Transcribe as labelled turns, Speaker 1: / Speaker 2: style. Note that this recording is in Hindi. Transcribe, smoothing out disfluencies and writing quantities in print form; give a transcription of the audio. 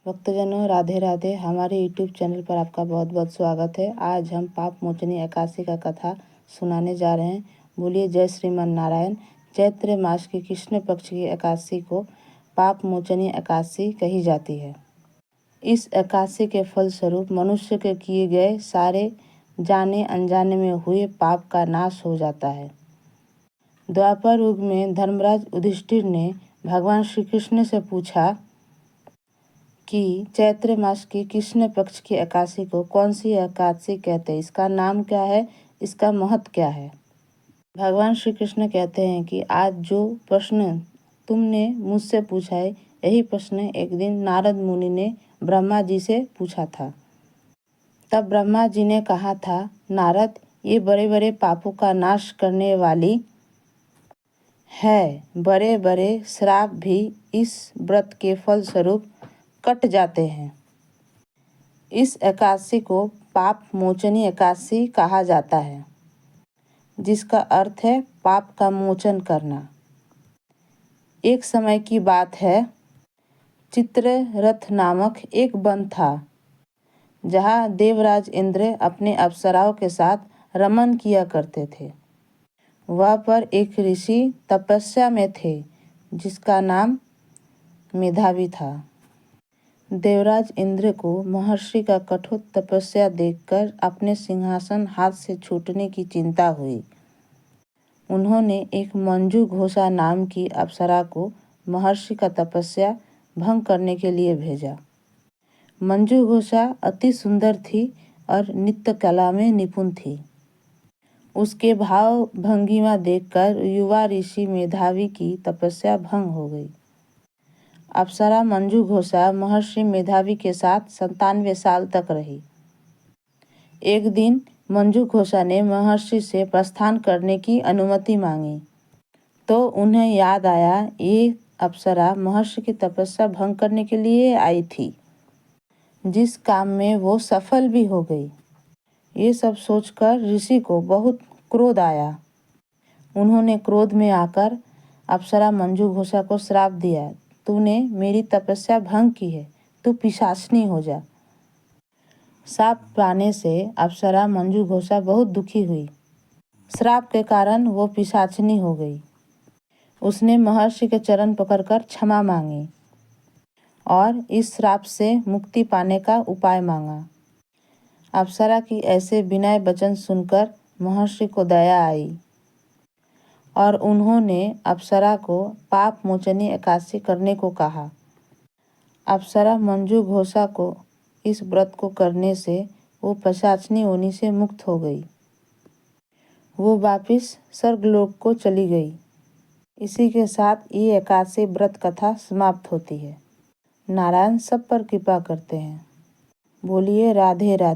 Speaker 1: भक्तजनों, राधे राधे। हमारे यूट्यूब चैनल पर आपका बहुत बहुत स्वागत है। आज हम पाप मोचनी एकादशी का कथा सुनाने जा रहे हैं। बोलिए जय श्रीमन नारायण। चैत्र मास की कृष्ण पक्ष की एकादशी को पाप मोचनी एकादशी कही जाती है। इस एकादशी के फलस्वरूप मनुष्य के किए गए सारे जाने अनजाने में हुए पाप का नाश हो जाता है। द्वापर युग में धर्मराज युधिष्ठिर ने भगवान श्री कृष्ण से पूछा कि चैत्र मास की कृष्ण पक्ष की एकादशी को कौन सी एकादशी कहते हैं, इसका नाम क्या है, इसका महत्व क्या है। भगवान श्री कृष्ण कहते हैं कि आज जो प्रश्न तुमने मुझसे पूछा है, यही प्रश्न एक दिन नारद मुनि ने ब्रह्मा जी से पूछा था। तब ब्रह्मा जी ने कहा था, नारद, ये बड़े बड़े पापों का नाश करने वाली है। बड़े बड़े श्राप भी इस व्रत के फलस्वरूप कट जाते हैं। इस एकादशी को पाप मोचनी एकादशी कहा जाता है, जिसका अर्थ है पाप का मोचन करना। एक समय की बात है, चित्ररथ नामक एक वन था, जहाँ देवराज इंद्र अपने अप्सराओं के साथ रमन किया करते थे। वहाँ पर एक ऋषि तपस्या में थे, जिसका नाम मेधावी था। देवराज इंद्र को महर्षि का कठोर तपस्या देखकर अपने सिंहासन हाथ से छूटने की चिंता हुई। उन्होंने एक मंजू घोषा नाम की अप्सरा को महर्षि का तपस्या भंग करने के लिए भेजा। मंजू घोषा अति सुंदर थी और नृत्य कला में निपुण थी। उसके भाव भंगिमा देखकर युवा ऋषि मेधावी की तपस्या भंग हो गई। अप्सरा मंजू घोषा महर्षि मेधावी के साथ 97 साल तक रही। एक दिन मंजू घोषा ने महर्षि से प्रस्थान करने की अनुमति मांगी, तो उन्हें याद आया ये अप्सरा महर्षि की तपस्या भंग करने के लिए आई थी, जिस काम में वो सफल भी हो गई। ये सब सोचकर ऋषि को बहुत क्रोध आया। उन्होंने क्रोध में आकर अप्सरा मंजू घोषा को श्राप दिया, तूने मेरी तपस्या भंग की है, तू पिशाचनी हो जा। श्राप पाने से अप्सरा मंजू घोषा बहुत दुखी हुई। श्राप के कारण वो पिशाचनी हो गई। उसने महर्षि के चरण पकड़कर क्षमा मांगी और इस श्राप से मुक्ति पाने का उपाय मांगा। अप्सरा की ऐसे विनय वचन सुनकर महर्षि को दया आई और उन्होंने अप्सरा को पाप मोचनी एकादशी करने को कहा। अप्सरा मंजू घोषा को इस व्रत को करने से वो पिशाचनी होने से मुक्त हो गई। वो वापिस स्वर्गलोक को चली गई। इसी के साथ ये एकादशी व्रत कथा समाप्त होती है। नारायण सब पर कृपा करते हैं। बोलिए राधे राधे।